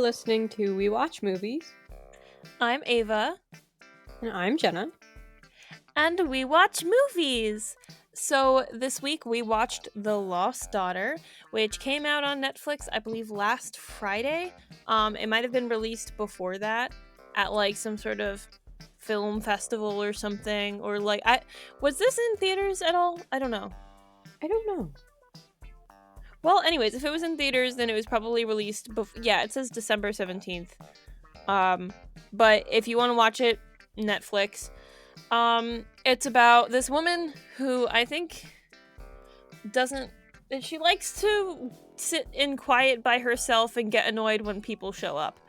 listening to We Watch Movies. I'm Ava. And I'm Jenna. And we watch movies. So this week we watched The Lost Daughter, which came out on Netflix, I believe, last Friday. It might have been released before that at like some sort of film festival or something. Or like, was this in theaters at all? I don't know. I don't know. Well, anyways, if it was in theaters, then it was probably released before. Yeah, it says December 17th. But if you want to watch it, Netflix. It's about this woman who I think she likes to sit in quiet by herself and get annoyed when people show up.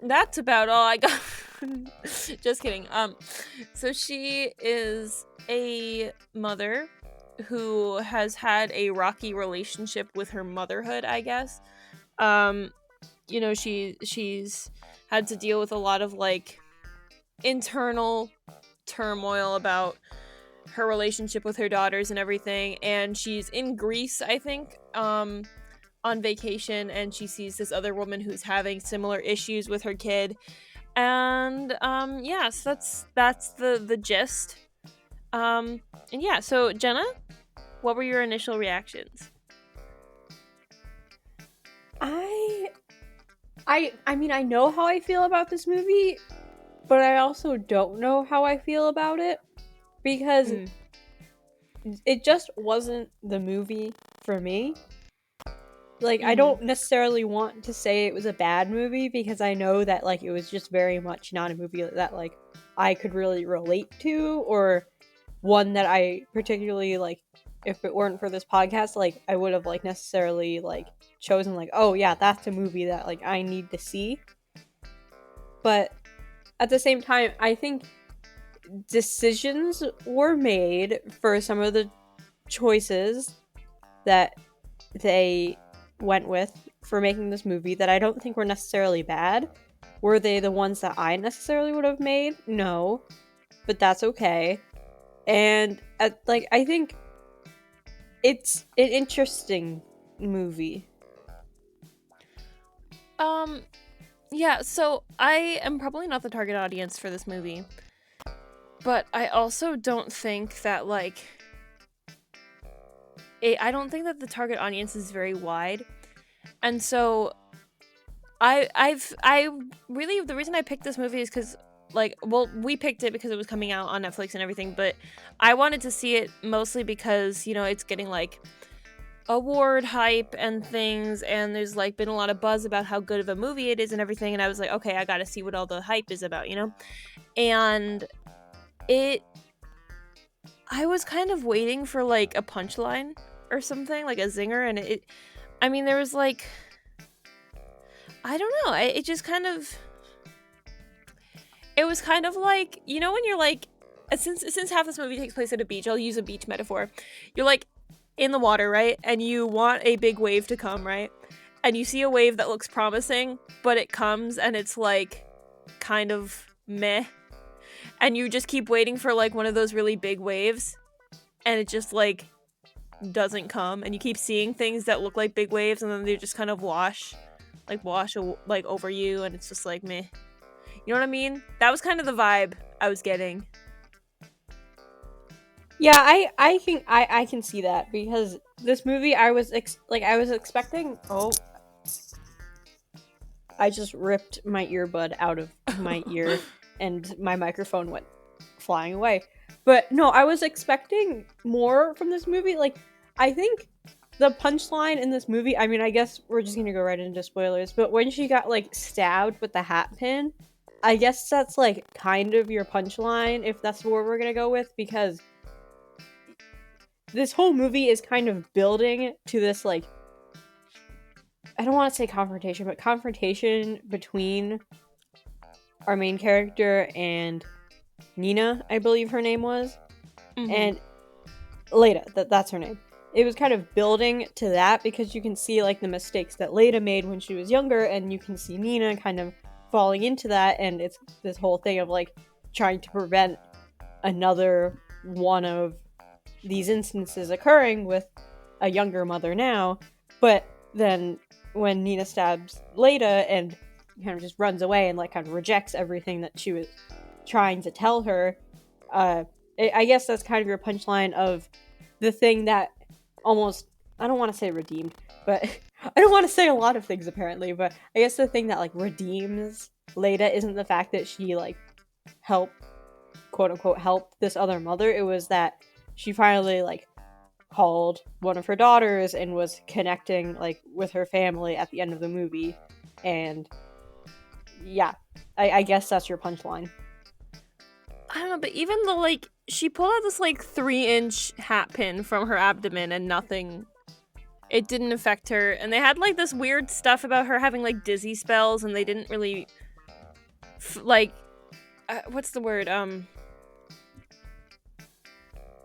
That's about all I got. Just kidding. So she is a mother who has had a rocky relationship with her motherhood, I guess. She's had to deal with a lot of like internal turmoil about her relationship with her daughters and everything, and she's in Greece, I think, on vacation, and she sees this other woman who's having similar issues with her kid, and so that's the gist. And yeah, so Jenna, what were your initial reactions? I mean, I know how I feel about this movie, but I also don't know how I feel about it, because it just wasn't the movie for me. Like, I don't necessarily want to say it was a bad movie, because I know that, like, it was just very much not a movie that, like, I could really relate to, or one that I particularly, like, if it weren't for this podcast, like, I would have, like, necessarily, like, chosen, like, oh, yeah, that's a movie that, like, I need to see. But at the same time, I think decisions were made for some of the choices that they went with for making this movie that I don't think were necessarily bad. Were they the ones that I necessarily would have made? No. But that's okay. And, I think it's an interesting movie. Yeah, so I am probably not the target audience for this movie. But I also don't think that, like, I don't think that the target audience is very wide. And so I really, the reason I picked this movie is because, like, well, we picked it because it was coming out on Netflix and everything, but I wanted to see it mostly because, it's getting, like, award hype and things, and there's, like, been a lot of buzz about how good of a movie it is and everything, and I was like, okay, I gotta see what all the hype is about, And I was kind of waiting for, like, a punchline or something, like a zinger, and there was, like, I don't know, it just kind of, it was kind of like, when you're, like, since half this movie takes place at a beach, I'll use a beach metaphor. You're, like, in the water, right? And you want a big wave to come, right? And you see a wave that looks promising, but it comes and it's, like, kind of meh. And you just keep waiting for, like, one of those really big waves, and it just, like, doesn't come. And you keep seeing things that look like big waves, and then they just kind of wash over you, and it's just, like, meh. You know what I mean? That was kind of the vibe I was getting. Yeah, I can see that, because this movie I was expecting. Oh, I just ripped my earbud out of my ear, and my microphone went flying away. But no, I was expecting more from this movie. Like, I think the punchline in this movie, I guess we're just gonna go right into spoilers, but when she got, like, stabbed with the hat pin, I guess that's, like, kind of your punchline, if that's where we're gonna go with, because this whole movie is kind of building to this, like, I don't want to say confrontation, but confrontation between our main character and Nina, I believe her name was. Mm-hmm. And Leda, that's her name. It was kind of building to that, because you can see, like, the mistakes that Leda made when she was younger, and you can see Nina kind of falling into that, and it's this whole thing of, like, trying to prevent another one of these instances occurring with a younger mother now. But then when Nina stabs Leda and kind of just runs away and like kind of rejects everything that she was trying to tell her. I guess that's kind of your punchline of the thing that almost, I don't want to say redeemed, but I don't want to say a lot of things apparently, but I guess the thing that like redeems Leda isn't the fact that she like helped, quote unquote, help this other mother. It was that she finally like called one of her daughters and was connecting like with her family at the end of the movie. And yeah, I guess that's your punchline. I don't know, but even though like she pulled out this like 3-inch hat pin from her abdomen and nothing, it didn't affect her. And they had like this weird stuff about her having like dizzy spells, and they didn't really what's the word,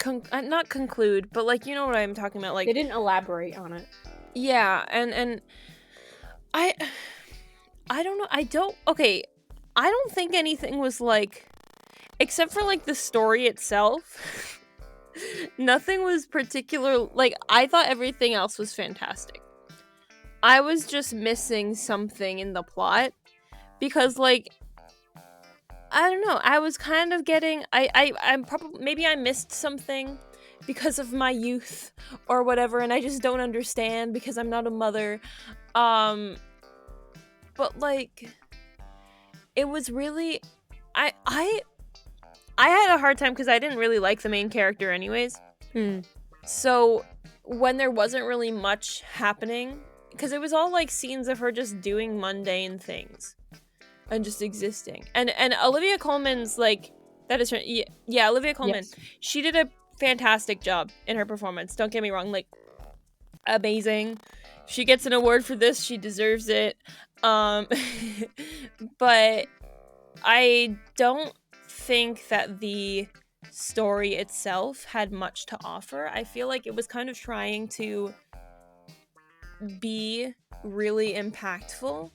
not conclude, but like, you know what I'm talking about, like they didn't elaborate on it. Yeah, and I don't know, I don't think anything was like, except for like the story itself, nothing was particular, like I thought everything else was fantastic. I was just missing something in the plot, because like, I don't know, I was kind of getting, I'm probably, maybe I missed something because of my youth or whatever, and I just don't understand because I'm not a mother. But like, it was really, I had a hard time because I didn't really like the main character anyways. So when there wasn't really much happening, because it was all like scenes of her just doing mundane things and just existing, and Olivia Colman's like, that is her, yeah, Olivia Colman, yes. She did a fantastic job in her performance, don't get me wrong, like amazing. She gets an award for this, she deserves it. But I don't think that the story itself had much to offer. I feel like it was kind of trying to be really impactful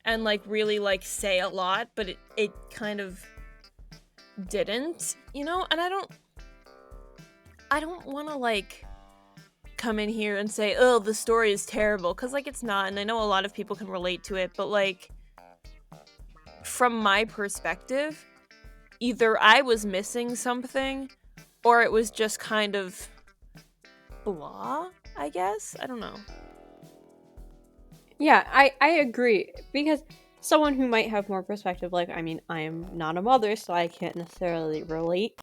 and like really like say a lot, but it kind of didn't, you know. And I don't want to like come in here and say, oh, the story is terrible, because like it's not, and I know a lot of people can relate to it, but like from my perspective, either I was missing something or it was just kind of blah, I guess. I don't know. Yeah, I agree, because someone who might have more perspective, like, I mean, I am not a mother, so I can't necessarily relate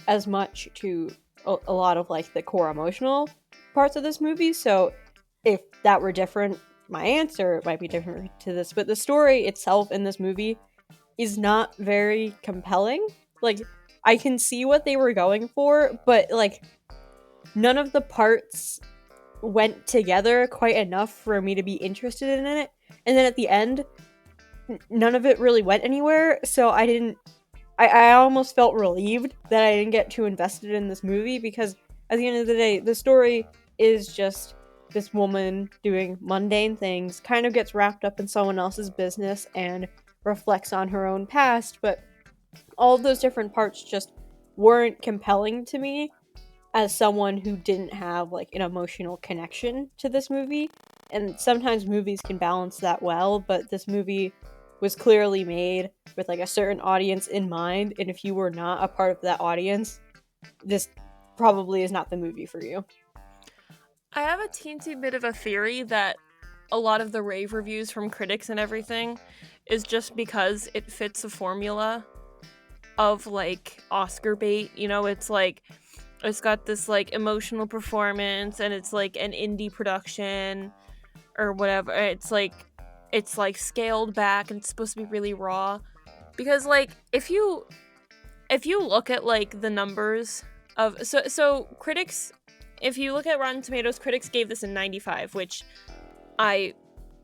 as much to a lot of, like, the core emotional parts of this movie, so if that were different, my answer might be different to this, but the story itself in this movie is not very compelling. Like, I can see what they were going for, but, like, none of the parts went together quite enough for me to be interested in it. And then at the end, none of it really went anywhere, so I almost felt relieved that I didn't get too invested in this movie, because at the end of the day, the story is just this woman doing mundane things, kind of gets wrapped up in someone else's business and reflects on her own past, but all of those different parts just weren't compelling to me as someone who didn't have like an emotional connection to this movie. And sometimes movies can balance that well, but this movie was clearly made with like a certain audience in mind, and if you were not a part of that audience, this probably is not the movie for you. I have a teensy bit of a theory that a lot of the rave reviews from critics and everything is just because it fits a formula of like Oscar bait, you know. It's like, it's got this like emotional performance, and it's like an indie production or whatever. It's like scaled back, and it's supposed to be really raw. Because like if you look at like the numbers of so critics, if you look at Rotten Tomatoes, critics gave this a 95, which I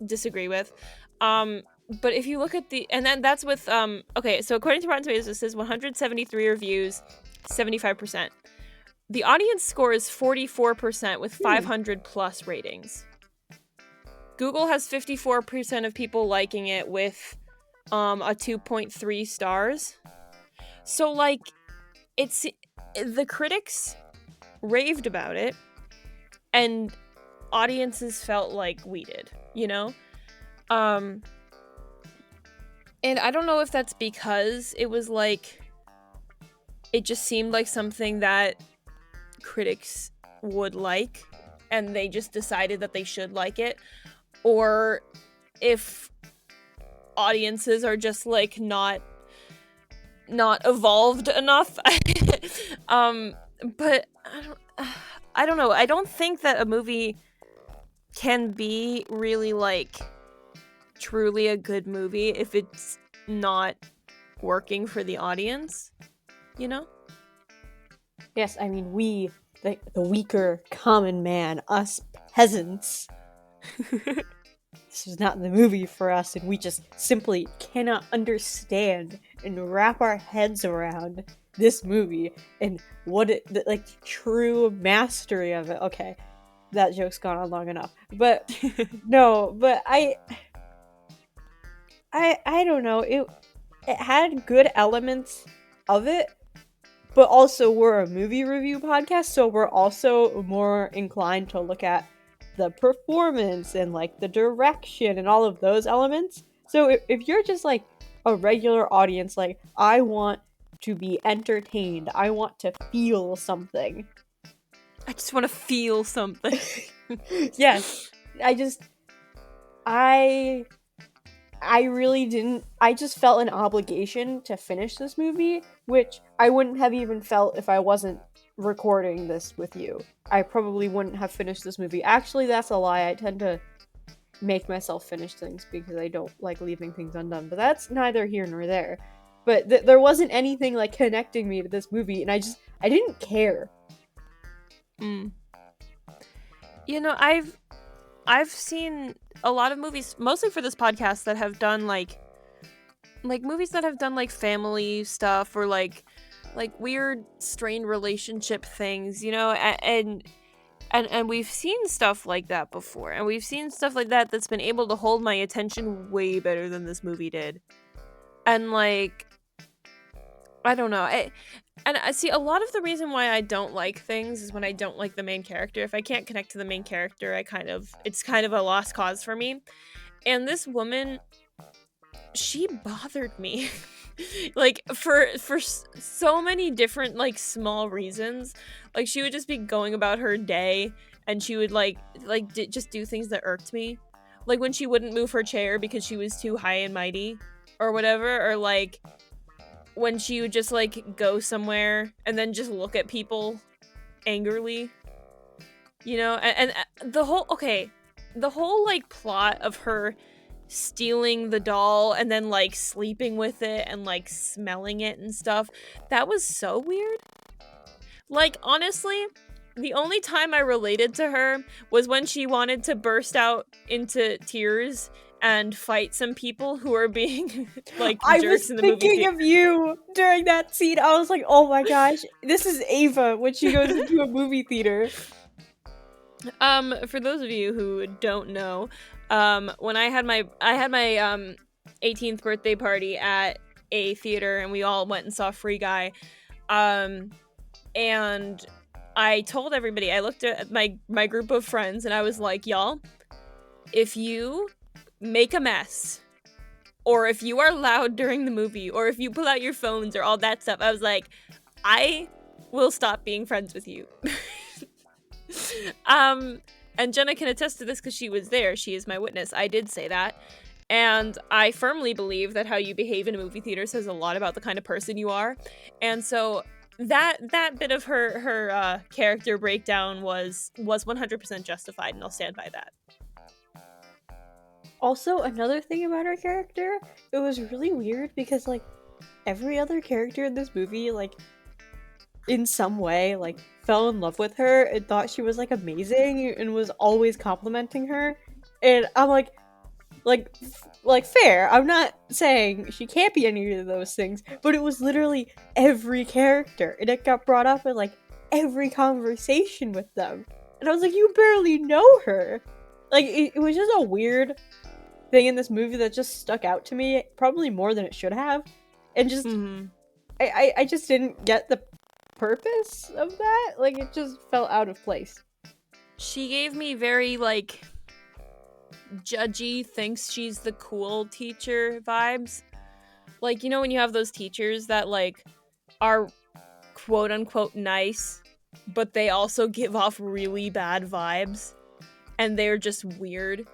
disagree with. But if you look at and then that's with okay, so according to Rotten Tomatoes, it says 173 reviews, 75%. The audience score is 44% with 500 plus ratings. Google has 54% of people liking it with a 2.3 stars. So like, it's, the critics raved about it and audiences felt like we did. you know? And I don't know if that's because it was like, it just seemed like something that critics would like, and they just decided that they should like it, or if audiences are just like not evolved enough. But I don't know. I don't think that a movie can be really like truly a good movie if it's not working for the audience, you know? Yes, I mean, we, the weaker common man, us peasants, this is not the movie for us, and we just simply cannot understand and wrap our heads around this movie and what it, like, true mastery of it. Okay, that joke's gone on long enough. But, no, but I don't know, it had good elements of it, but also we're a movie review podcast, so we're also more inclined to look at the performance and like the direction and all of those elements. So if you're just like a regular audience, like, I want to be entertained, I want to feel something. I just want to feel something. Yes. I really didn't. I just felt an obligation to finish this movie, which I wouldn't have even felt if I wasn't recording this with you. I probably wouldn't have finished this movie. Actually, that's a lie. I tend to make myself finish things because I don't like leaving things undone, but that's neither here nor there. But there wasn't anything like connecting me to this movie, and I didn't care. You know, I've seen a lot of movies, mostly for this podcast, that have done like movies that have done like family stuff or like weird strained relationship things, you know, and we've seen stuff like that before, and we've seen stuff like that that's been able to hold my attention way better than this movie did. And like, I don't know, I see a lot of the reason why I don't like things is when I don't like the main character. If I can't connect to the main character, it's kind of a lost cause for me. And this woman, she bothered me. Like for so many different like small reasons. Like she would just be going about her day and she would just do things that irked me. Like when she wouldn't move her chair because she was too high and mighty or whatever, or like when she would just like go somewhere and then just look at people angrily, you know. And the whole like plot of her stealing the doll and then like sleeping with it and like smelling it and stuff, that was so weird. Like honestly, the only time I related to her was when she wanted to burst out into tears and fight some people who are being like jerks in the movie. I was thinking of you during that scene. I was like, oh my gosh, this is Ava when she goes into a movie theater. For those of you who don't know, when I had my 18th birthday party at a theater and we all went and saw Free Guy, and I told everybody, I looked at my group of friends and I was like, y'all, if you make a mess, or if you are loud during the movie, or if you pull out your phones or all that stuff, I was like, I will stop being friends with you. And Jenna can attest to this because she was there. She is my witness. I did say that. And I firmly believe that how you behave in a movie theater says a lot about the kind of person you are. And so that bit of her character breakdown was 100% justified, and I'll stand by that. Also, another thing about her character, it was really weird because, like, every other character in this movie, like, in some way, like, fell in love with her and thought she was, like, amazing and was always complimenting her. And I'm like, fair. I'm not saying she can't be any of those things, but it was literally every character, and it got brought up in, like, every conversation with them. And I was like, you barely know her. Like, it was just a weird thing in this movie that just stuck out to me, probably more than it should have. And just, I just didn't get the purpose of that. Like, it just felt out of place. She gave me very, like, judgy, thinks she's the cool teacher vibes. Like, you know when you have those teachers that like are quote unquote nice, but they also give off really bad vibes and they're just weird.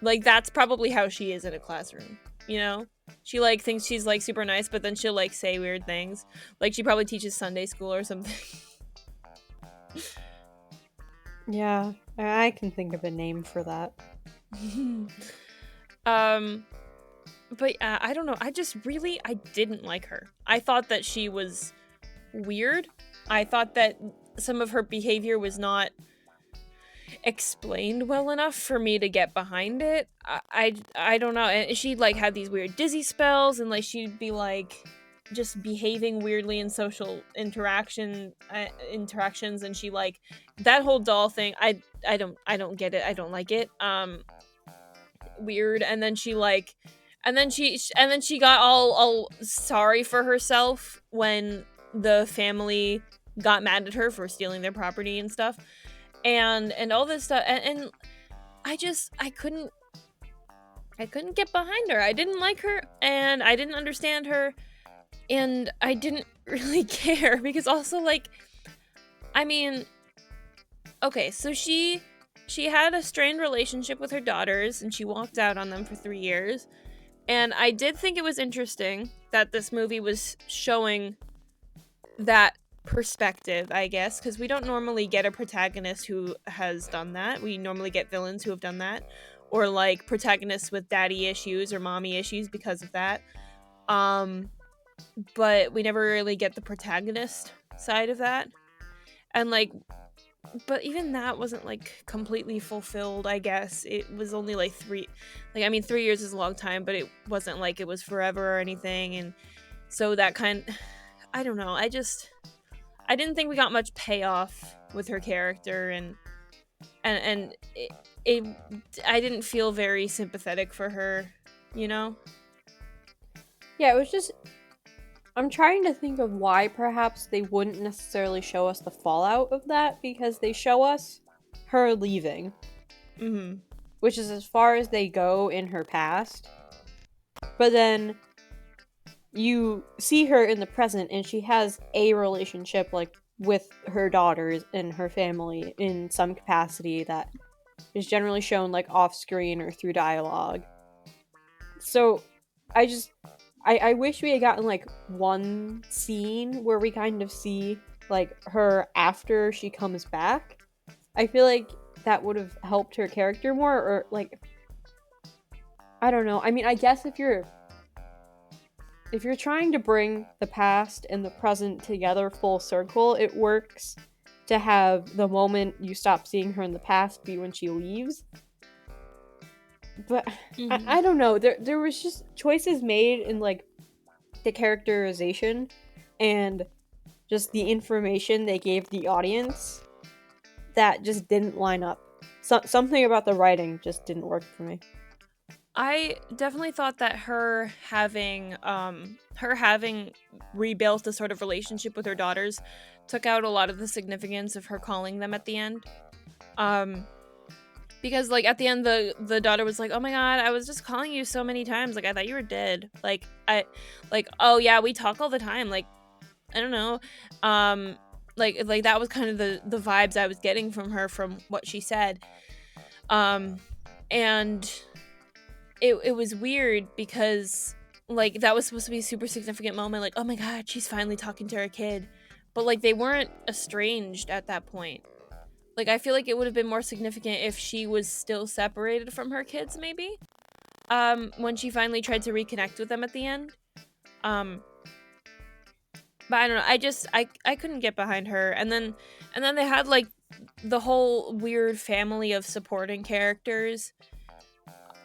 Like, that's probably how she is in a classroom, you know? She like thinks she's like super nice, but then she'll like say weird things. Like, she probably teaches Sunday school or something. Yeah, I can think of a name for that. But I don't know. I didn't like her. I thought that she was weird. I thought that some of her behavior was not explained well enough for me to get behind it. I don't know. And she like had these weird dizzy spells, and like she'd be like just behaving weirdly in social interactions, and she like that whole doll thing. I don't get it. I don't like it. Weird. And then she like and then she got all sorry for herself when the family got mad at her for stealing their property and stuff, and all this stuff, and I couldn't get behind her. I didn't like her, and I didn't understand her, and I didn't really care, because also like, I mean, okay, so she had a strained relationship with her daughters, and she walked out on them for 3 years. And I did think it was interesting that this movie was showing that perspective, I guess, because we don't normally get a protagonist who has done that. We normally get villains who have done that, or like protagonists with daddy issues or mommy issues because of that. But we never really get the protagonist side of that. And like, but even that wasn't like completely fulfilled, I guess. It was only like 3 years is a long time, but it wasn't like it was forever or anything. And so that I don't know, I didn't think we got much payoff with her character, and I didn't feel very sympathetic for her, you know? Yeah, it was just, I'm trying to think of why perhaps they wouldn't necessarily show us the fallout of that, because they show us her leaving. Mm-hmm. Which is as far as they go in her past. But then you see her in the present, and she has a relationship like with her daughters and her family in some capacity that is generally shown like off screen or through dialogue. So I wish we had gotten like one scene where we kind of see like her after she comes back. I feel like that would have helped her character more, or like, I don't know. I mean, I guess if you're trying to bring the past and the present together full circle, it works to have the moment you stop seeing her in the past be when she leaves. But I don't know. There was just choices made in like the characterization and just the information they gave the audience that just didn't line up. Something about the writing just didn't work for me. I definitely thought that her having rebuilt a sort of relationship with her daughters took out a lot of the significance of her calling them at the end. Because like at the end the daughter was like, "Oh my god, I was just calling you so many times. Like I thought you were dead." Oh yeah, we talk all the time. Like, I don't know. Like that was kind of the vibes I was getting from her from what she said. And it was weird because like that was supposed to be a super significant moment, like, oh my god, she's finally talking to her kid. But like they weren't estranged at that point. Like I feel like it would have been more significant if she was still separated from her kids, maybe. When she finally tried to reconnect with them at the end. But I don't know. I couldn't get behind her. And then they had like the whole weird family of supporting characters,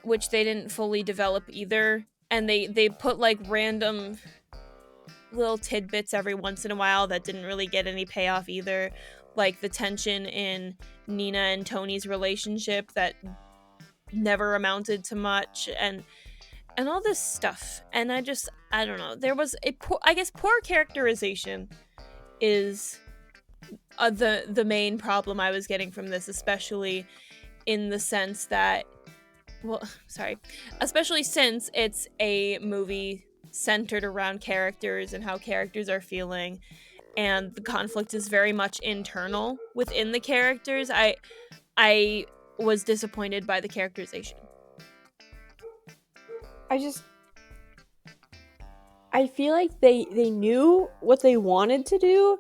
which they didn't fully develop either. And they put like random little tidbits every once in a while that didn't really get any payoff either. Like the tension in Nina and Tony's relationship that never amounted to much, and all this stuff. And I don't know. There was I guess poor characterization is the main problem I was getting from this, especially in the sense that well, sorry, especially since it's a movie centered around characters and how characters are feeling, and the conflict is very much internal within the characters. I was disappointed by the characterization. I feel like they knew what they wanted to do,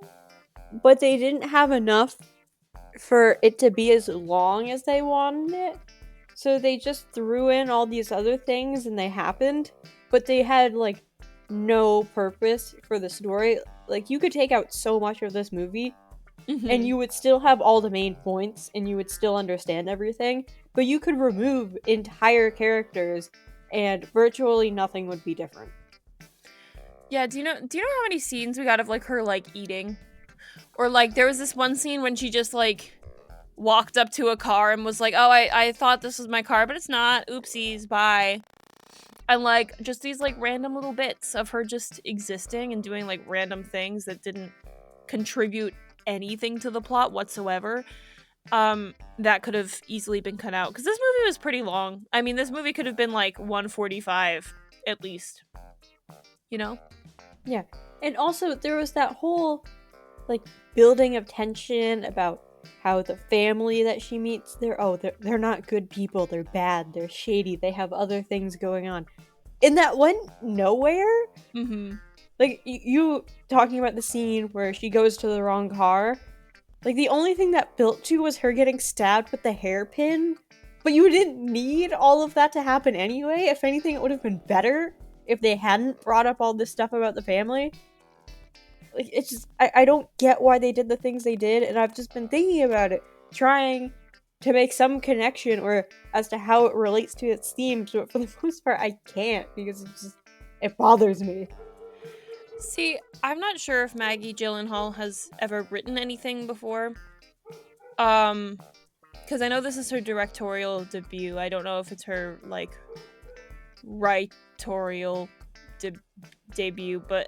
but they didn't have enough for it to be as long as they wanted it. So they just threw in all these other things and they happened, but they had like no purpose for the story. Like you could take out so much of this movie and you would still have all the main points and you would still understand everything, but you could remove entire characters and virtually nothing would be different. Yeah, do you know how many scenes we got of like her like eating? Or like there was this one scene when she just like walked up to a car and was like, "Oh, I thought this was my car, but it's not. Oopsies, bye." And like just these like random little bits of her just existing and doing like random things that didn't contribute anything to the plot whatsoever. That could have easily been cut out, because this movie was pretty long. I mean, this movie could have been like 145 at least. You know? Yeah. And also there was that whole like building of tension about how the family that she meets, they're not good people, they're bad, they're shady, they have other things going on. And that went nowhere. Like you talking about the scene where she goes to the wrong car, like the only thing that built to was her getting stabbed with the hairpin, but you didn't need all of that to happen anyway. If anything, it would have been better if they hadn't brought up all this stuff about the family. Like, it's just, I don't get why they did the things they did, and I've just been thinking about it, trying to make some connection or as to how it relates to its themes, but for the most part, I can't, because it bothers me. See, I'm not sure if Maggie Gyllenhaal has ever written anything before. Because I know this is her directorial debut. I don't know if it's her, like, writorial debut, but,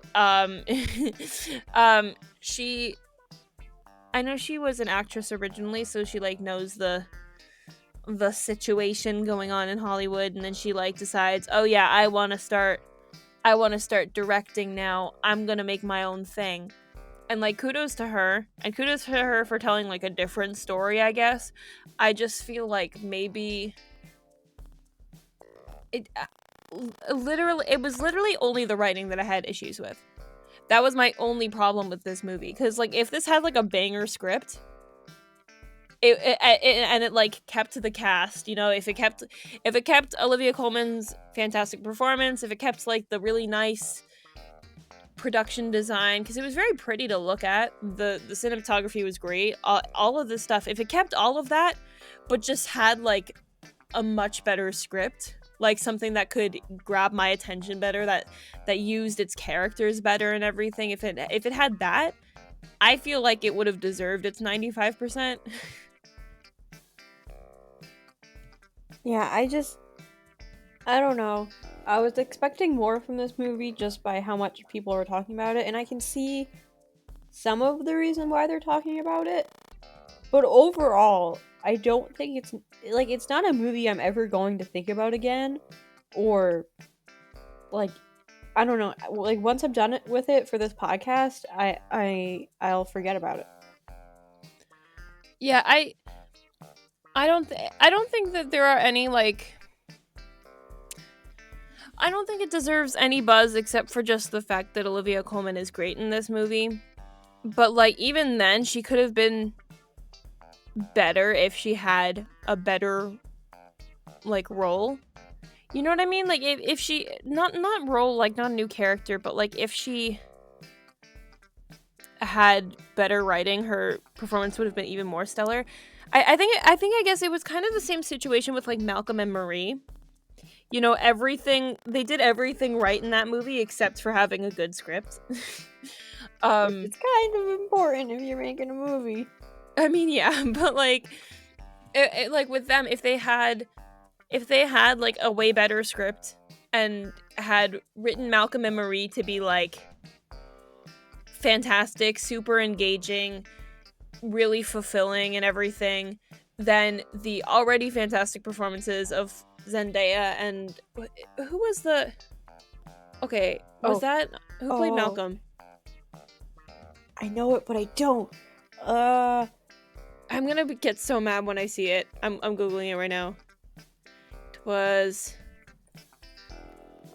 she... I know she was an actress originally, so she, like, knows the situation going on in Hollywood, and then she, like, decides, oh yeah, I want to start directing now. I'm gonna make my own thing. And like kudos to her, and kudos to her for telling like a different story, I guess. I just feel like maybe it was literally only the writing that I had issues with. That was my only problem with this movie, because like if this had like a banger script, it like kept the cast, you know, if it kept Olivia Colman's fantastic performance, if it kept like the really nice production design, because it was very pretty to look at, the cinematography was great, all of this stuff, if it kept all of that but just had like a much better script, like something that could grab my attention better, that used its characters better and everything, if it had that, I feel like it would have deserved its 95%. Yeah, I don't know. I was expecting more from this movie just by how much people were talking about it, and I can see some of the reason why they're talking about it. But overall, I don't think it's not a movie I'm ever going to think about again, or like, I don't know, like once I'm done with it for this podcast, I'll forget about it. Yeah, I don't think that there are any like, I don't think it deserves any buzz except for just the fact that Olivia Colman is great in this movie. But like even then, she could have been better if she had a better like role. You know what I mean? Like if she not role, like not a new character, but like if she had better writing, her performance would have been even more stellar. I guess it was kind of the same situation with like Malcolm and Marie. You know, they did everything right in that movie except for having a good script. It's kind of important if you're making a movie. I mean, yeah, but like, like with them, if they had like a way better script and had written Malcolm and Marie to be like fantastic, super engaging, really fulfilling and everything, then the already fantastic performances of Zendaya and who was the who played Malcolm? I know it, but I don't. I'm gonna get so mad when I see it. I'm googling it right now. It was.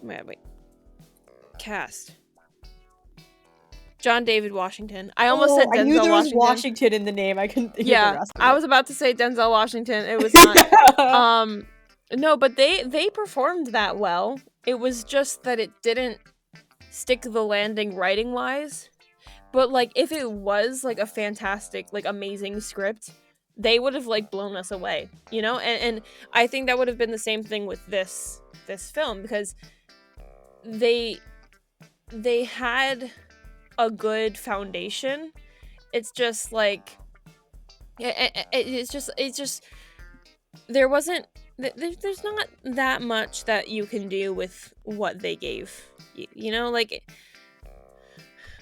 Wait. Cast. John David Washington. I almost said Denzel I knew there was Washington. Washington in the name. I couldn't think of the rest of it. I was about to say Denzel Washington. It was not. No, but they performed that well. It was just that it didn't stick the landing writing wise. But like if it was like a fantastic, like amazing script, they would have like blown us away, you know? And I think that would have been the same thing with this film, because they had a good foundation. It's just like it's just there wasn't there's not that much that you can do with what they gave you know, like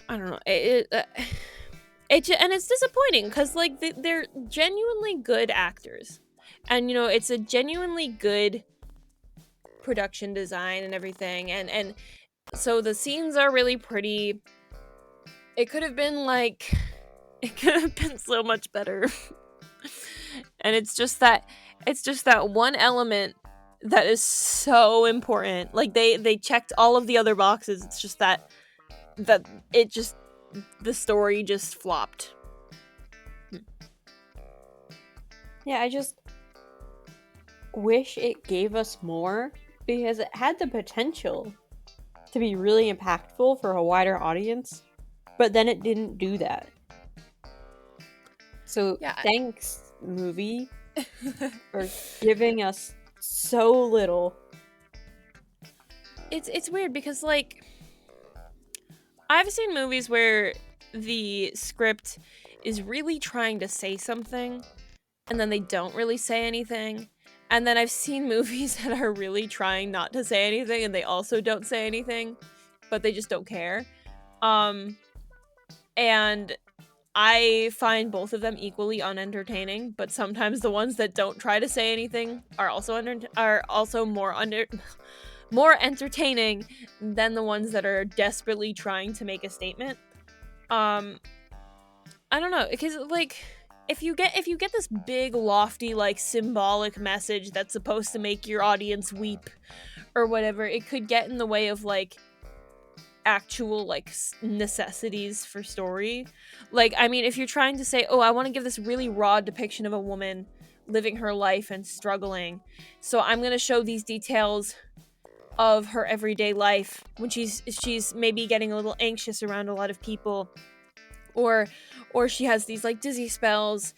I don't know, and it's disappointing because like they're genuinely good actors, and you know it's a genuinely good production design and everything, and so the scenes are really pretty. It could have been so much better. And it's just that one element that is so important. Like they checked all of the other boxes. It's just that the story just flopped. Yeah, I just wish it gave us more, because it had the potential to be really impactful for a wider audience, but then it didn't do that. So thanks, movie, for giving us so little. It's weird because like I've seen movies where the script is really trying to say something and then they don't really say anything. And then I've seen movies that are really trying not to say anything and they also don't say anything, but they just don't care. And I find both of them equally unentertaining, but sometimes the ones that don't try to say anything are also more entertaining than the ones that are desperately trying to make a statement. I don't know, because like if you get this big lofty like symbolic message that's supposed to make your audience weep or whatever, it could get in the way of like actual like necessities for story. Like I mean, if you're trying to say, oh, I want to give this really raw depiction of a woman living her life and struggling, so I'm going to show these details of her everyday life when she's maybe getting a little anxious around a lot of people, or she has these like dizzy spells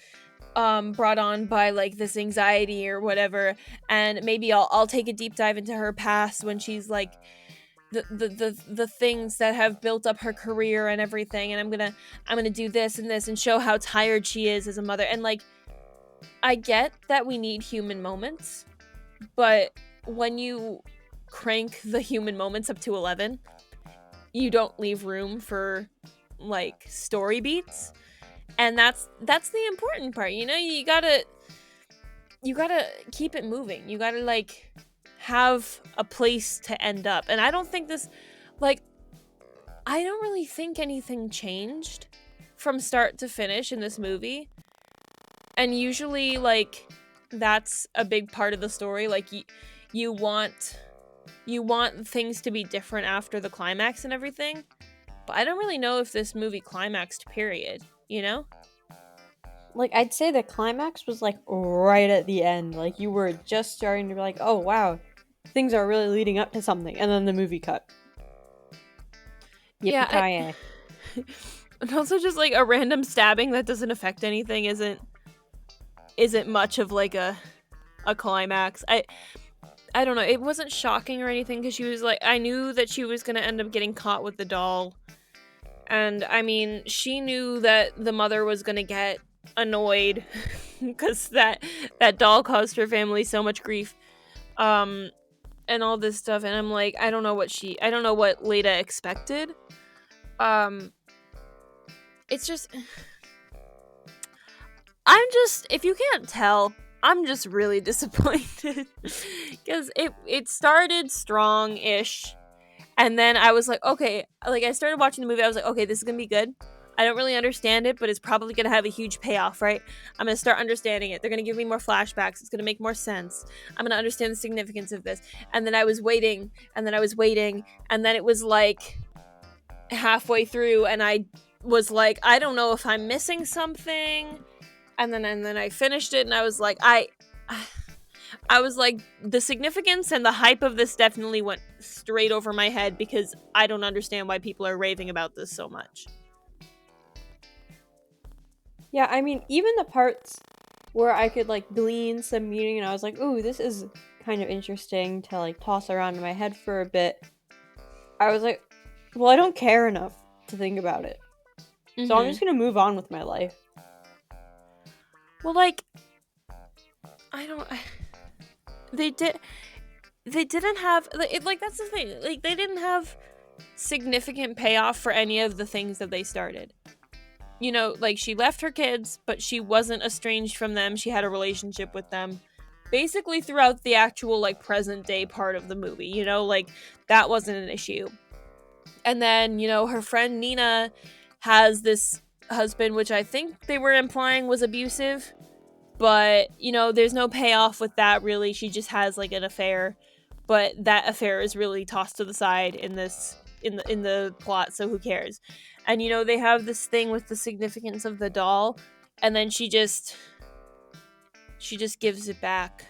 brought on by like this anxiety or whatever, and maybe I'll take a deep dive into her past when she's like the things that have built up her career and everything, and I'm gonna do this and this and show how tired she is as a mother. And like I get that we need human moments, but when you crank the human moments up to 11, you don't leave room for like story beats, and that's the important part, you know. You gotta keep it moving. You gotta like have a place to end up. And I don't think I don't really think anything changed from start to finish in this movie. And usually like that's a big part of the story. Like you want things to be different after the climax and everything. But I don't really know if this movie climaxed, period, you know? Like, I'd say the climax was like right at the end. Like, you were just starting to be like, oh wow, things are really leading up to something, and then the movie cut. Yeah, and also just like a random stabbing that doesn't affect anything isn't much of like a climax. I don't know, it wasn't shocking or anything, because she was like, I knew that she was gonna end up getting caught with the doll, and I mean, she knew that the mother was gonna get annoyed because that doll caused her family so much grief, and all this stuff. And I'm like, I don't know what Leda expected. It's just, if you can't tell, I'm just really disappointed because it started strong-ish, and then I was like, okay, like I started watching the movie, I was like, okay, this is gonna be good. I don't really understand it, but it's probably gonna have a huge payoff, right? I'm gonna start understanding it. They're gonna give me more flashbacks. It's gonna make more sense. I'm gonna understand the significance of this. And then I was waiting, and then I was waiting, and then it was like halfway through, and I was like, I don't know if I'm missing something. And then I finished it, and I was like, I was like, the significance and the hype of this definitely went straight over my head because I don't understand why people are raving about this so much. Yeah, I mean, even the parts where I could, like, glean some meaning and I was like, ooh, this is kind of interesting to, like, toss around in my head for a bit. I was like, well, I don't care enough to think about it. Mm-hmm. So I'm just gonna move on with my life. Well, like, they didn't have, like, that's the thing, like, they didn't have significant payoff for any of the things that they started. You know, like, she left her kids, but she wasn't estranged from them. She had a relationship with them basically throughout the actual, like, present day part of the movie, you know, like, that wasn't an issue. And then, you know, her friend Nina has this husband, which I think they were implying was abusive, but, you know, there's no payoff with that, really. She just has, like, an affair, but that affair is really tossed to the side in the plot, so who cares? And, you know, they have this thing with the significance of the doll, and then she just gives it back,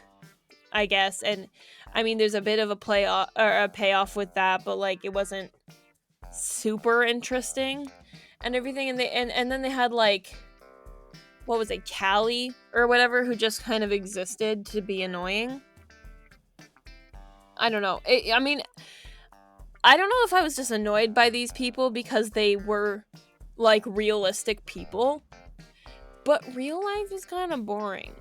I guess. And I mean, there's a bit of a payoff with that, but, like, it wasn't super interesting and everything. And then they had, like, what was it, Callie or whatever, who just kind of existed to be annoying. I don't know. I mean, I don't know if I was just annoyed by these people because they were, like, realistic people, but real life is kind of boring.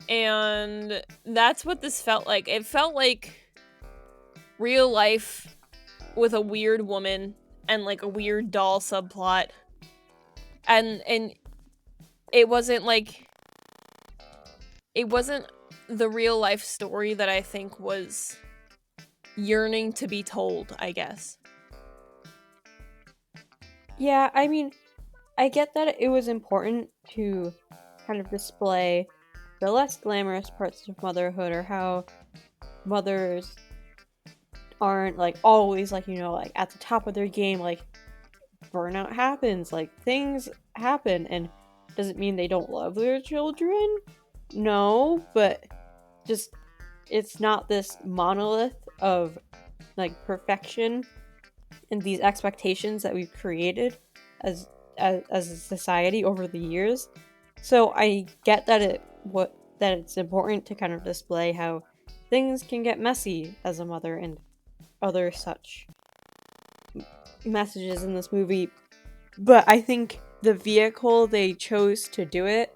And that's what this felt like. It felt like real life with a weird woman and, like, a weird doll subplot. And it wasn't, like, it wasn't the real life story that I think was yearning to be told, I guess. Yeah, I mean, I get that it was important to kind of display the less glamorous parts of motherhood, or how mothers aren't, like, always, like, you know, like, at the top of their game. Like, burnout happens, like, things happen, and doesn't mean they don't love their children. No, but just, it's not this monolith of, like, perfection and these expectations that we've created as a society over the years. So I get that it's important to kind of display how things can get messy as a mother and other such messages in this movie. But I think the vehicle they chose to do it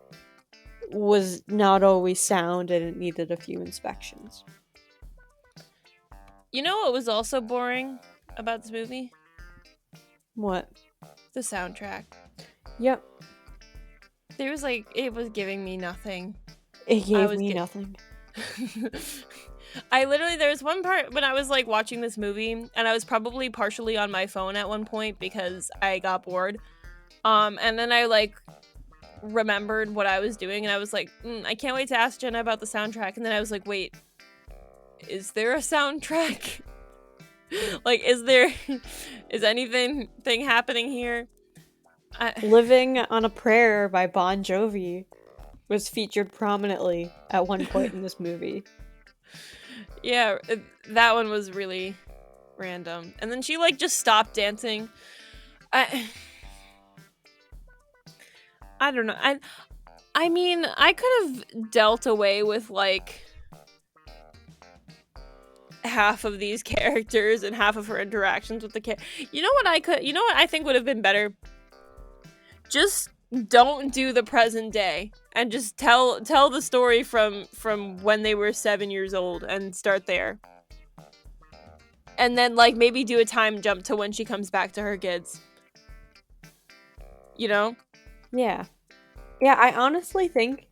was not always sound, and it needed a few inspections. You know what was also boring about this movie? What? The soundtrack. Yep. There was, like, it was giving me nothing. It gave me nothing. There was one part when I was, like, watching this movie, and I was probably partially on my phone at one point because I got bored. And then I, like, remembered what I was doing, and I was like, I can't wait to ask Jenna about the soundtrack. And then I was like, wait, is there a soundtrack? Like, is anything happening here? Living on a Prayer by Bon Jovi was featured prominently at one point in this movie. Yeah, that one was really random. And then she, like, just stopped dancing. I don't know. I mean, I could have dealt away with, like, half of these characters and half of her interactions with the You know what I think would have been better? Just don't do the present day and just tell the story from when they were 7 years old and start there. And then, like, maybe do a time jump to when she comes back to her kids. You know? Yeah. Yeah, I honestly think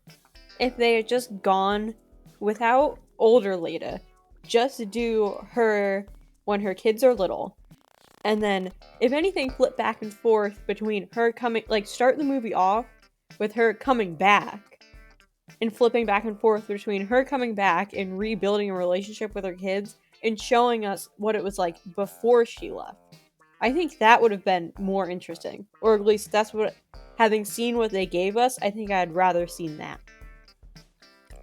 if they had just gone without older Leda. Just do her when her kids are little. And then, if anything, flip back and forth between her coming, like, start the movie off with her coming back and flipping back and forth between her coming back and rebuilding a relationship with her kids and showing us what it was like before she left. I think that would have been more interesting. Or at least that's what, having seen what they gave us, I think I'd rather seen that.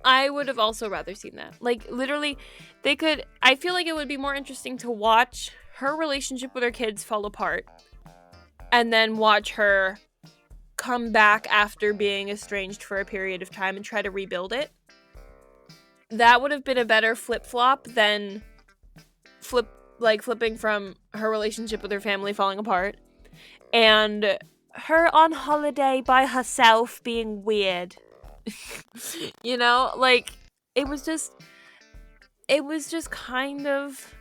I would have also rather seen that. Like, literally, I feel like it would be more interesting to watch her relationship with her kids fall apart and then watch her come back after being estranged for a period of time and try to rebuild it. That would have been a better flip-flop than flipping from her relationship with her family falling apart and her on holiday by herself being weird. You know, like, it was just kind of,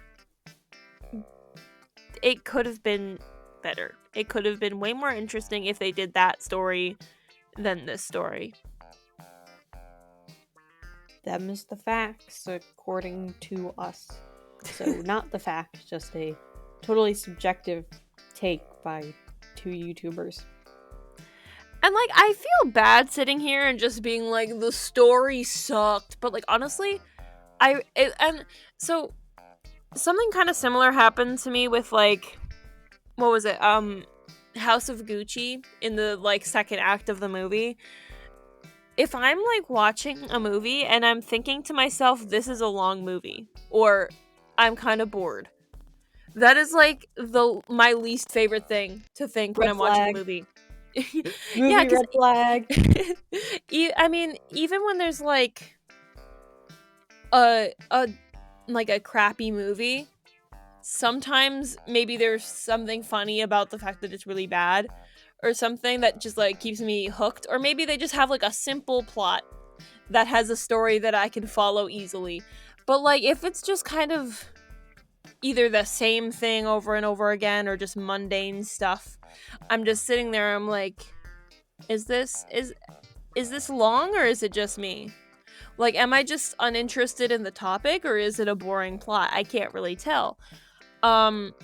it could have been better. It could have been way more interesting if they did that story than this story. Them's the facts, according to us. So, not the facts, just a totally subjective take by two YouTubers. And, like, I feel bad sitting here and just being like, the story sucked. But, like, honestly, and so something kind of similar happened to me with, like, what was it? House of Gucci in the, like, second act of the movie. If I'm, like, watching a movie and I'm thinking to myself, this is a long movie, or I'm kind of bored, that is, like, my least favorite thing to think when I'm watching a movie. Movie red flag. I mean, even when there's like a crappy movie, sometimes maybe there's something funny about the fact that it's really bad, or something that just like keeps me hooked, or maybe they just have like a simple plot that has a story that I can follow easily. But like, if it's just kind of either the same thing over and over again or just mundane stuff, I'm just sitting there, I'm like, is this long, or is it just me? Like, am I just uninterested in the topic, or is it a boring plot? I can't really tell. And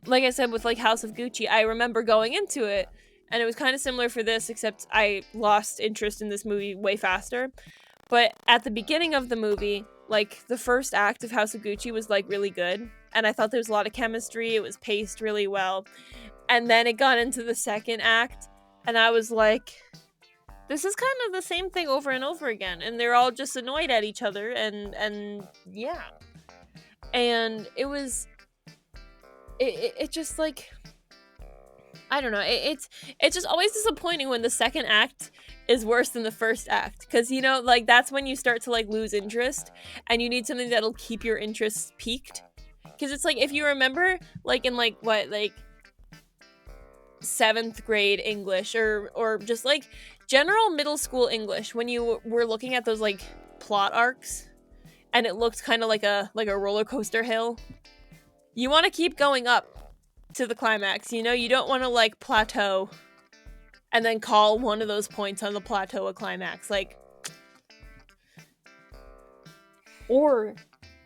like I said, with like House of Gucci, I remember going into it and it was kind of similar for this, except I lost interest in this movie way faster. But at the beginning of the movie, like, the first act of House of Gucci was like really good, and I thought there was a lot of chemistry. It was paced really well. And then it got into the second act, and I was like, this is kind of the same thing over and over again, and they're all just annoyed at each other, and yeah. And it just, like, I don't know, it's just always disappointing when the second act is worse than the first act, because, you know, like, that's when you start to, like, lose interest, and you need something that'll keep your interest peaked. Because it's like, if you remember, like, in, like, what, like, 7th grade English, or just, like, general middle school English, when you were looking at those, like, plot arcs, and it looked kind of like a roller coaster hill, you want to keep going up to the climax, you know? You don't want to, like, plateau and then call one of those points on the plateau a climax, like. Or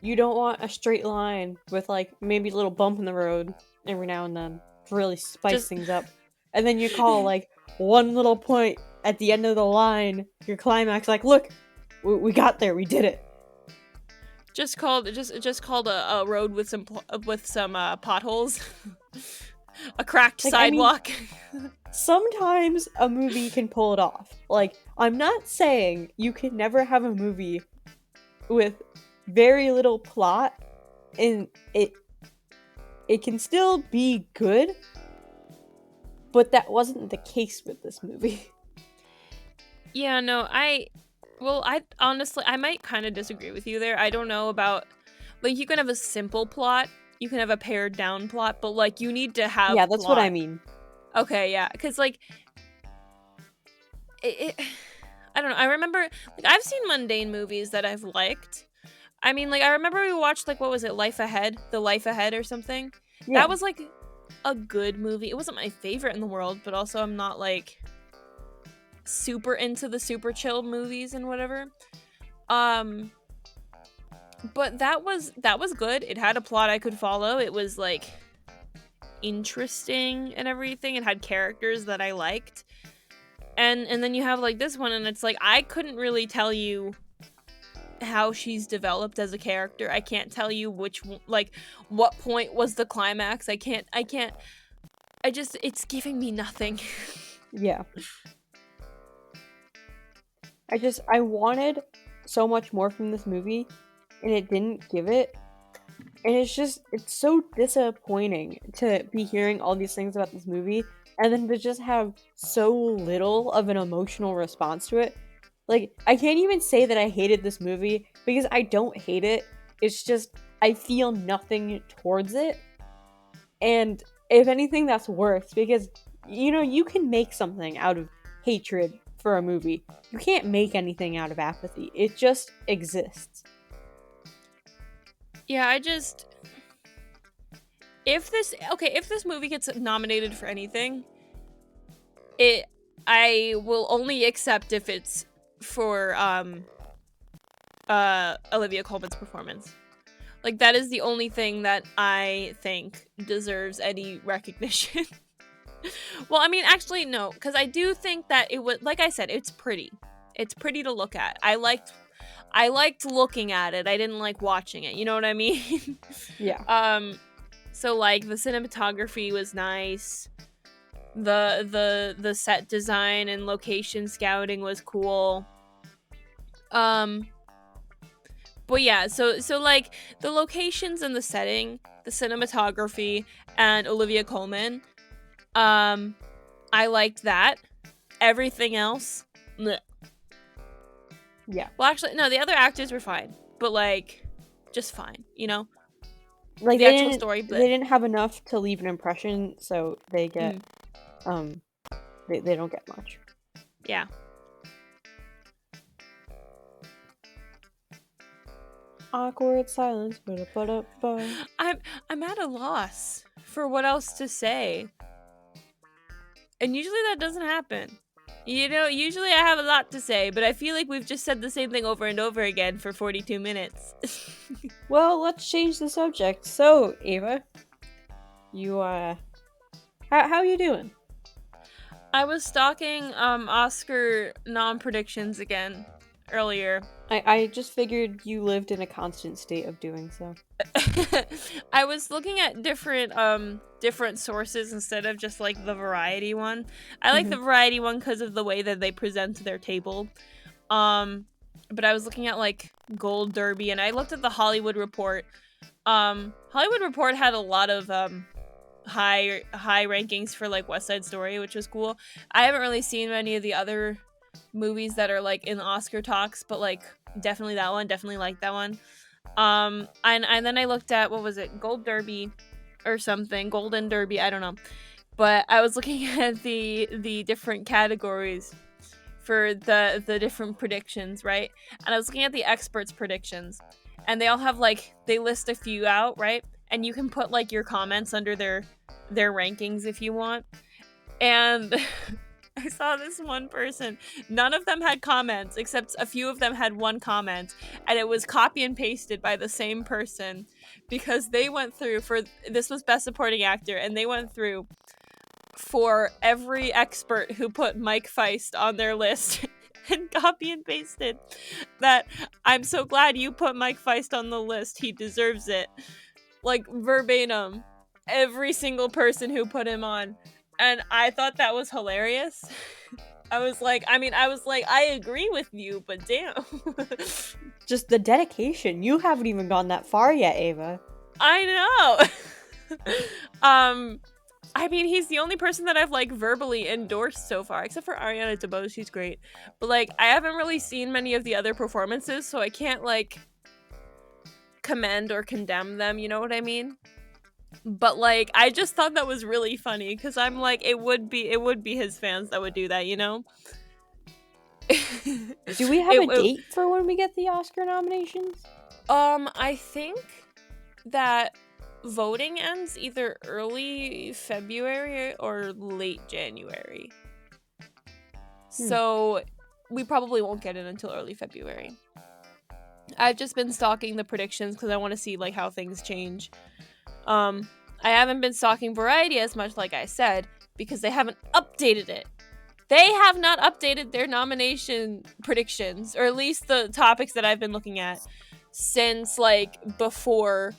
you don't want a straight line with, like, maybe a little bump in the road every now and then to really spice things up. And then you call, like, one little point at the end of the line your climax, like, look, we got there, we did it. Just called a road with some potholes. A cracked sidewalk. I mean, sometimes a movie can pull it off. Like, I'm not saying you can never have a movie with very little plot and it can still be good, but that wasn't the case with this movie. Yeah, no, I honestly, I might kind of disagree with you there. I don't know about, like, you can have a simple plot, you can have a pared down plot, but, like, you need to have Yeah, that's plot. what I mean. Okay, yeah, because, like, I don't know, I remember, like, I've seen mundane movies that I've liked. I mean, like, I remember we watched, like, what was it, Life Ahead or something? Yeah. That was, like, a good movie. It wasn't my favorite in the world, but also I'm not, like, super into the super chill movies and whatever. Um, but that was good. It had a plot I could follow. It was like interesting and everything. It had characters that I liked. And then you have like this one, and it's like I couldn't really tell you how she's developed as a character. I can't tell you what point was the climax. I can't it's giving me nothing. Yeah. I wanted so much more from this movie, and it didn't give it. And it's so disappointing to be hearing all these things about this movie, and then to just have so little of an emotional response to it. Like, I can't even say that I hated this movie, because I don't hate it. It's just, I feel nothing towards it. And if anything, that's worse, because, you can make something out of hatred for a movie. You can't make anything out of apathy. It just exists. Yeah, if this movie gets nominated for anything, I will only accept if it's for Olivia Colman's performance. Like, that is the only thing that I think deserves any recognition. Well, I mean, actually, no, because I do think that it would, like I said, it's pretty. It's pretty to look at. I liked looking at it. I didn't like watching it. You know what I mean? Yeah. So like the cinematography was nice. The set design and location scouting was cool. But yeah, so like the locations and the setting, the cinematography, and Olivia Colman, I liked that. Everything else, bleh. Yeah. Well, actually, no, the other actors were fine, but like, just fine, Like, the actual story. They didn't have enough to leave an impression, so they get, they don't get much. Yeah. Awkward silence. I'm at a loss for what else to say. And usually that doesn't happen. Usually I have a lot to say, but I feel like we've just said the same thing over and over again for 42 minutes. Well, let's change the subject. So, Ava, you, how are you doing? I was stalking Oscar nom-predictions again earlier. I just figured you lived in a constant state of doing so. I was looking at different sources instead of just like the Variety one. I like the Variety one because of the way that they present their table. But I was looking at like Gold Derby, and I looked at the Hollywood Report. Hollywood Report had a lot of high rankings for like West Side Story, which was cool. I haven't really seen many of the other movies that are like in the Oscar talks, but like definitely that one, definitely like that one. And then I looked at, what was it, Gold Derby or something, Golden Derby, I don't know. But I was looking at the different categories for the different predictions, right? And I was looking at the experts' predictions, and they all have like, they list a few out, right? And you can put like your comments under their rankings if you want. And I saw this one person. None of them had comments, except a few of them had one comment, and it was copy and pasted by the same person, because they went through this was Best Supporting Actor, and they went through for every expert who put Mike Feist on their list and copy and pasted that, "I'm so glad you put Mike Feist on the list. He deserves it." Like, verbatim, every single person who put him on. And I thought that was hilarious. I was like, I agree with you, but damn. Just the dedication. You haven't even gone that far yet, Ava. I know. I mean, he's the only person that I've like verbally endorsed so far, except for Ariana DeBose. She's great. But like, I haven't really seen many of the other performances, so I can't like commend or condemn them, you know what I mean? But like, I just thought that was really funny, because I'm like, it would be his fans that would do that, Do we have a date for when we get the Oscar nominations? I think that voting ends either early February or late January. So we probably won't get it until early February. I've just been stalking the predictions because I want to see like how things change. I haven't been stalking Variety as much, like I said, because they haven't updated it. They have not updated their nomination predictions, or at least the topics that I've been looking at since like before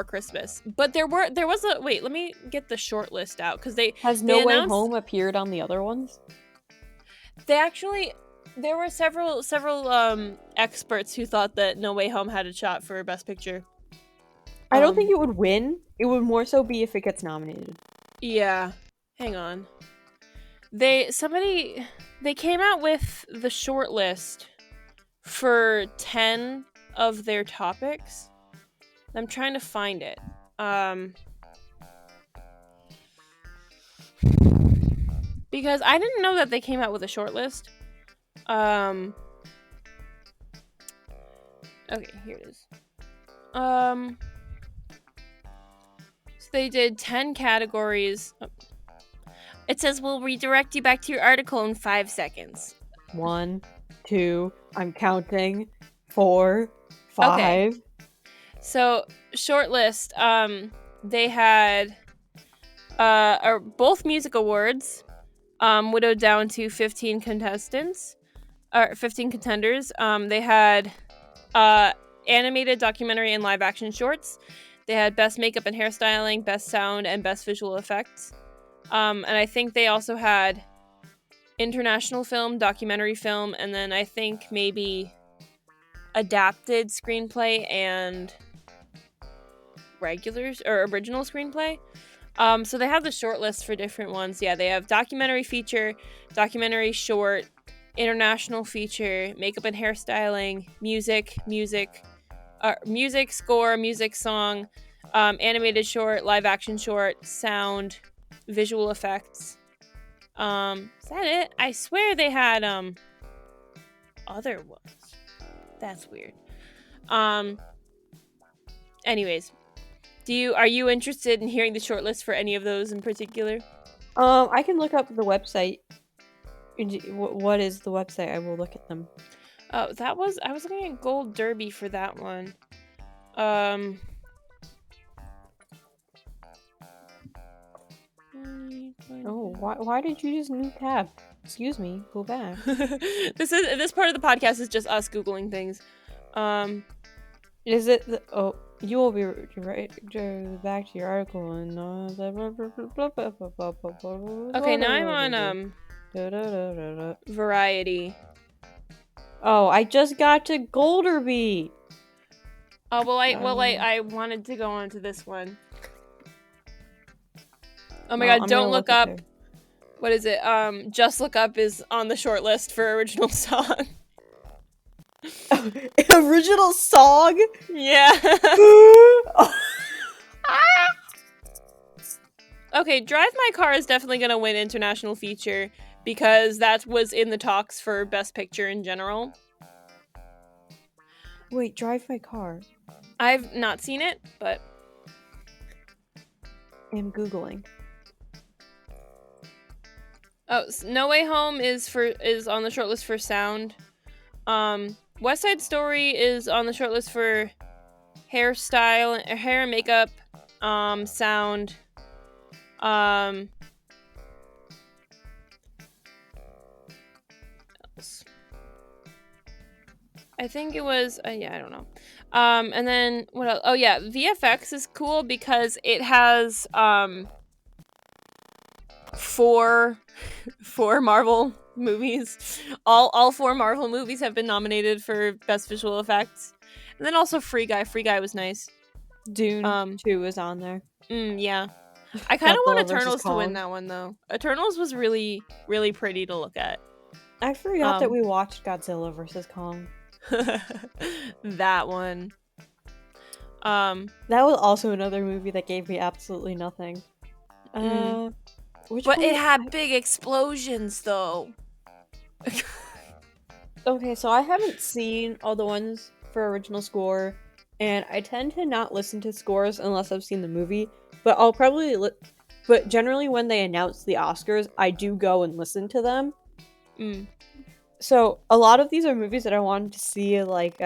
Christmas. But there was a wait, let me get the short list out because they No Way announced, Home appeared on the other ones? There were several experts who thought that No Way Home had a shot for Best Picture. I don't think it would win. It would more so be if it gets nominated. Yeah. Hang on. They came out with the short list for 10 of their topics. I'm trying to find it. Because I didn't know that they came out with a short list. Okay, here it is. So they did 10 categories. It says we'll redirect you back to your article in 5 seconds. 1, 2, I'm counting. 4, 5. Okay. So, short list. They had both music awards, widowed down to 15 contestants, or 15 contenders. They had animated, documentary, and live action shorts. They had best makeup and hairstyling, best sound, and best visual effects. And I think they also had international film, documentary film, and then I think maybe adapted screenplay and regulars or original screenplay. So they have the short list for different ones. Yeah, they have documentary feature, documentary short, international feature, makeup and hairstyling, music score, music song, animated short, live action short, sound, visual effects. Is that it? I swear they had other ones. That's weird. Anyways, are you interested in hearing the shortlist for any of those in particular? I can look up the website. What is the website? I will look at them. Oh, I was looking at Gold Derby for that one. Oh, why did you just new tab? Excuse me, go back. This part of the podcast is just us Googling things. Is it you will be right back to your article and okay, now I'm on Variety. Oh, I just got to Golderby. Oh, well, I wanted to go on to this one. Oh my god, Don't Look Up. What is it? Just Look Up is on the short list for original song. Original song? Yeah. Okay, Drive My Car is definitely gonna win international feature because that was in the talks for Best Picture in general. Wait, Drive My Car. I've not seen it, but I'm Googling. Oh, No Way Home is on the shortlist for sound. West Side Story is on the shortlist for hairstyle, hair and makeup, sound. Else. I think it was I don't know. And then what else? Oh yeah, VFX is cool because it has four Marvel movies. All 4 Marvel movies have been nominated for Best Visual Effects. And then also Free Guy. Free Guy was nice. Dune 2 is on there. Yeah. I kind of want Eternals to win that one though. Eternals was really, really pretty to look at. I forgot that we watched Godzilla vs. Kong. That one. That was also another movie that gave me absolutely nothing. But it had big explosions though. Okay, so I haven't seen all the ones for original score, and I tend to not listen to scores unless I've seen the movie, but I'll probably but generally when they announce the Oscars, I do go and listen to them. So a lot of these are movies that I wanted to see, like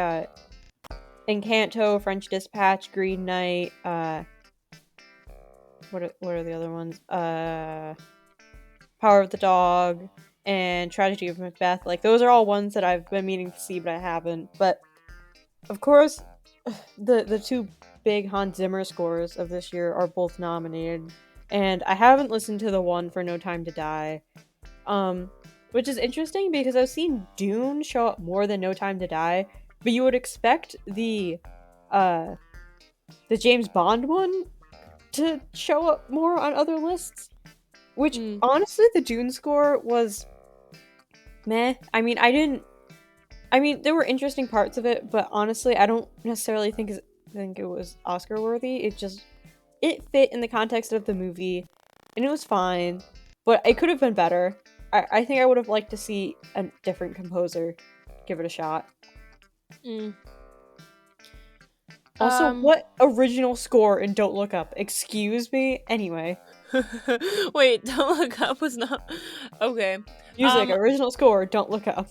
Encanto, French Dispatch, Green Knight. What are the other ones? Power of the Dog and Tragedy of Macbeth. Like those are all ones that I've been meaning to see, but I haven't. But of course, the two big Hans Zimmer scores of this year are both nominated, and I haven't listened to the one for No Time to Die. Which is interesting because I've seen Dune show up more than No Time to Die, but you would expect uh the James Bond one to show up more on other lists. Which honestly, the Dune score was meh. I mean, there were interesting parts of it, but honestly, I don't necessarily think it was Oscar worthy. It fit in the context of the movie, and it was fine, but it could have been better. I think I would have liked to see a different composer give it a shot. Also, what original score in Don't Look Up? Excuse me? Anyway. Wait, Don't Look Up was not... Okay. Music, original score, Don't Look Up.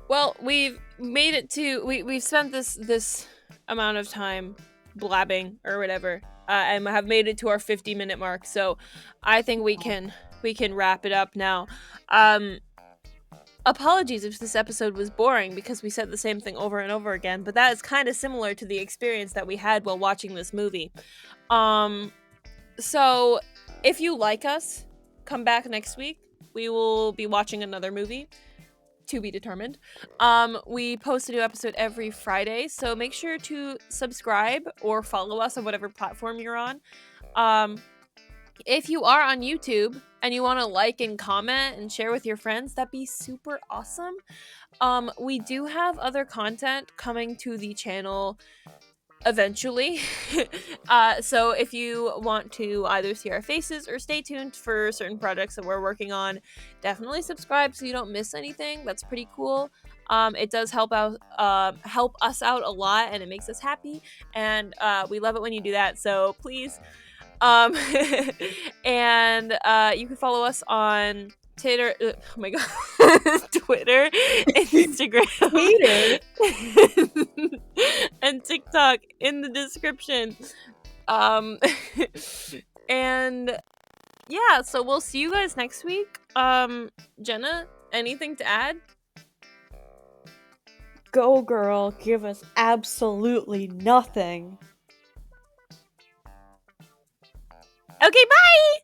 Well, we've made it to... We've spent this amount of time blabbing or whatever, and have made it to our 50-minute mark, so I think we can wrap it up now. Apologies if this episode was boring because we said the same thing over and over again, but that is kind of similar to the experience that we had while watching this movie. So if you like us, come back next week. We will be watching another movie, to be determined. We post a new episode every Friday, so make sure to subscribe or follow us on whatever platform you're on. If you are on YouTube and you want to like and comment and share with your friends, that'd be super awesome. We do have other content coming to the channel eventually. So if you want to either see our faces or stay tuned for certain projects that we're working on, definitely subscribe so you don't miss anything. That's pretty cool. It does help us out a lot, and it makes us happy, and we love it when you do that, so please. And you can follow us on Twitter, oh my god, Twitter, Instagram, and TikTok in the description. And yeah, so we'll see you guys next week. Jenna, anything to add? Go girl, give us absolutely nothing. Okay, bye!